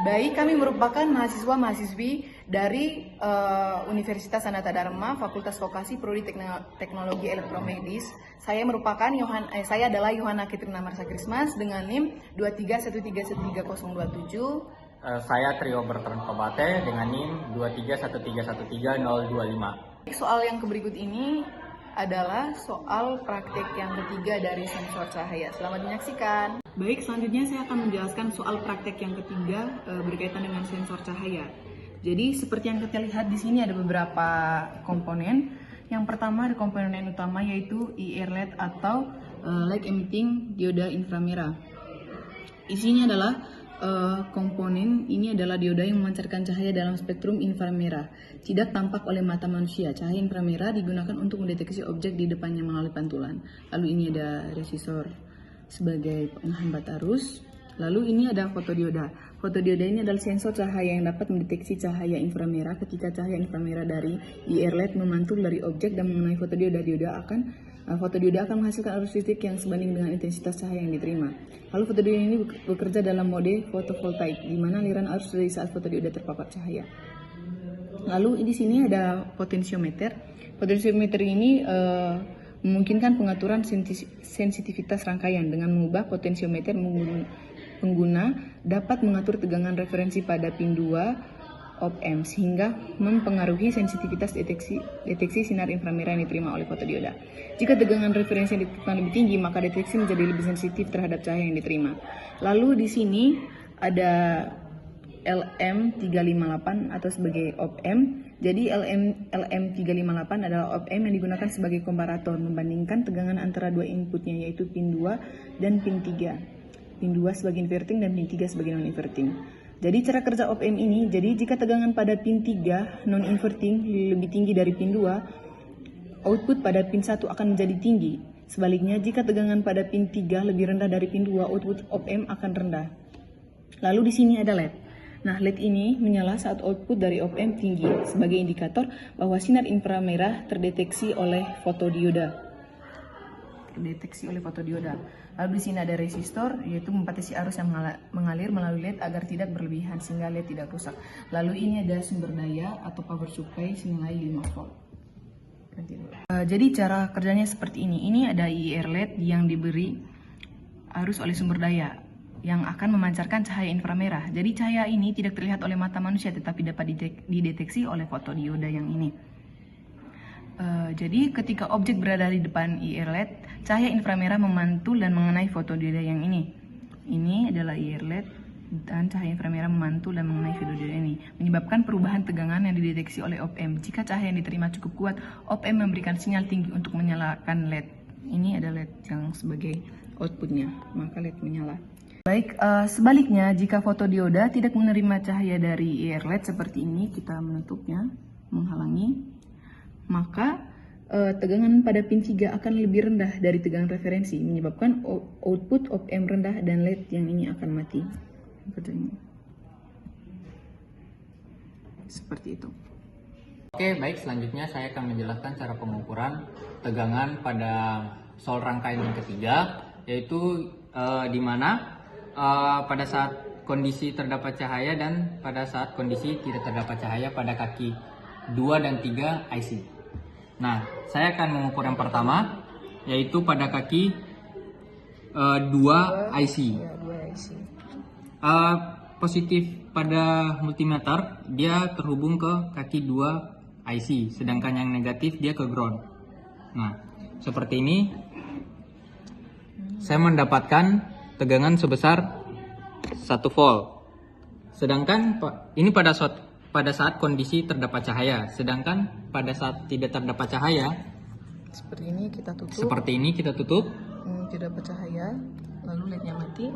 Baik, kami merupakan mahasiswa-mahasiswi dari Universitas Sanata Dharma, Fakultas Vokasi Prodi Teknologi Elektromedis. Saya adalah Yohana Kitrina Marsa Krismas dengan NIM 231313027. Saya Trio Bertrand Kobate dengan NIM 231313025. Soal yang berikut ini adalah soal praktek yang ketiga dari sensor cahaya. Selamat menyaksikan. Baik, selanjutnya saya akan menjelaskan soal praktek yang ketiga berkaitan dengan sensor cahaya. Jadi seperti yang kita lihat di sini ada beberapa komponen. Yang pertama ada komponen utama yaitu IR LED atau Light Emitting Dioda Inframerah. Isinya adalah komponen ini adalah dioda yang memancarkan cahaya dalam spektrum inframerah. Tidak tampak oleh mata manusia. Cahaya inframerah digunakan untuk mendeteksi objek di depannya melalui pantulan. Lalu ini ada resistor sebagai penghambat arus. Lalu ini ada fotodioda. Fotodioda ini adalah sensor cahaya yang dapat mendeteksi cahaya inframerah ketika cahaya inframerah dari IR LED memantul dari objek dan mengenai fotodioda. Fotodioda akan menghasilkan arus listrik yang sebanding dengan intensitas cahaya yang diterima. Lalu fotodioda ini bekerja dalam mode fotovoltaik, di mana aliran arus dari saat fotodioda terpapar cahaya. Lalu di sini ada potensiometer. Potensiometer ini memungkinkan pengaturan sensitivitas rangkaian. Dengan mengubah potensiometer, pengguna dapat mengatur tegangan referensi pada pin 2 op-amp sehingga mempengaruhi sensitivitas deteksi sinar inframerah yang diterima oleh fotodioda. Jika tegangan referensi yang ditetapkan lebih tinggi, maka deteksi menjadi lebih sensitif terhadap cahaya yang diterima. Lalu di sini ada LM358 atau sebagai op-amp. Jadi LM358 adalah op-amp yang digunakan sebagai komparator membandingkan tegangan antara dua inputnya yaitu pin 2 dan pin 3. Pin 2 sebagai inverting dan pin 3 sebagai non-inverting. Jadi cara kerja op-amp ini, jadi jika tegangan pada pin 3 non-inverting lebih tinggi dari pin 2, output pada pin 1 akan menjadi tinggi. Sebaliknya, jika tegangan pada pin 3 lebih rendah dari pin 2, output op-amp akan rendah. Lalu di sini ada LED. Nah, LED ini menyala saat output dari op-amp tinggi sebagai indikator bahwa sinar inframerah terdeteksi oleh fotodioda. Lalu di sini ada resistor, yaitu membatasi arus yang mengalir melalui LED agar tidak berlebihan sehingga LED tidak rusak. Lalu ini ada sumber daya atau power supply senilai 5 volt. Jadi cara kerjanya seperti ini. Ini ada IR LED yang diberi arus oleh sumber daya yang akan memancarkan cahaya inframerah. Jadi cahaya ini tidak terlihat oleh mata manusia tetapi dapat dideteksi oleh fotodioda yang ini. Jadi ketika objek berada di depan IR LED, cahaya inframerah memantul dan mengenai fotodioda yang ini. Ini adalah IR LED dan cahaya inframerah memantul dan mengenai fotodioda ini, menyebabkan perubahan tegangan yang dideteksi oleh op-amp. Jika cahaya yang diterima cukup kuat, op-amp memberikan sinyal tinggi untuk menyalakan LED. Ini ada LED yang sebagai outputnya, maka LED menyala. Baik, sebaliknya jika fotodioda tidak menerima cahaya dari IR LED seperti ini, kita menutupnya, menghalangi, maka tegangan pada pin 3 akan lebih rendah dari tegangan referensi, menyebabkan output op-amp rendah dan LED yang ini akan mati. Seperti itu. Oke, baik. Selanjutnya saya akan menjelaskan cara pengukuran tegangan pada sol rangkaian yang ketiga, yaitu di mana pada saat kondisi terdapat cahaya dan pada saat kondisi tidak terdapat cahaya pada kaki 2 dan 3 IC. Nah, saya akan mengukur yang pertama, yaitu pada kaki 2 IC. Positif pada multimeter, dia terhubung ke kaki 2 IC, sedangkan yang negatif dia ke ground. Nah, seperti ini, saya mendapatkan tegangan sebesar 1 volt. Sedangkan ini pada saat kondisi terdapat cahaya, sedangkan pada saat tidak terdapat cahaya, seperti ini kita tutup. Tidak dapat cahaya, lalu LED-nya mati,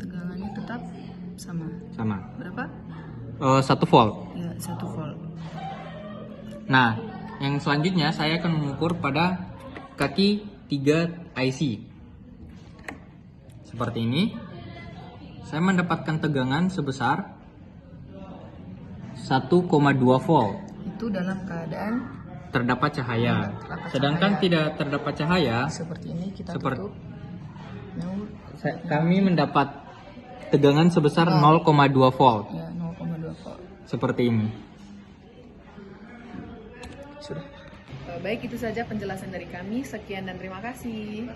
tegangannya tetap sama. Berapa? 1 volt. Ya, 1 volt. Nah, yang selanjutnya saya akan mengukur pada kaki 3 IC. Seperti ini, saya mendapatkan tegangan sebesar 1,2 volt. Itu dalam keadaan terdapat cahaya. Sedangkan tidak terdapat cahaya, seperti ini kita tutup. kami mendapat tegangan sebesar 0,2 volt. Ya, 0,2 volt. Seperti ini. Sudah. Baik, itu saja penjelasan dari kami. Sekian dan terima kasih.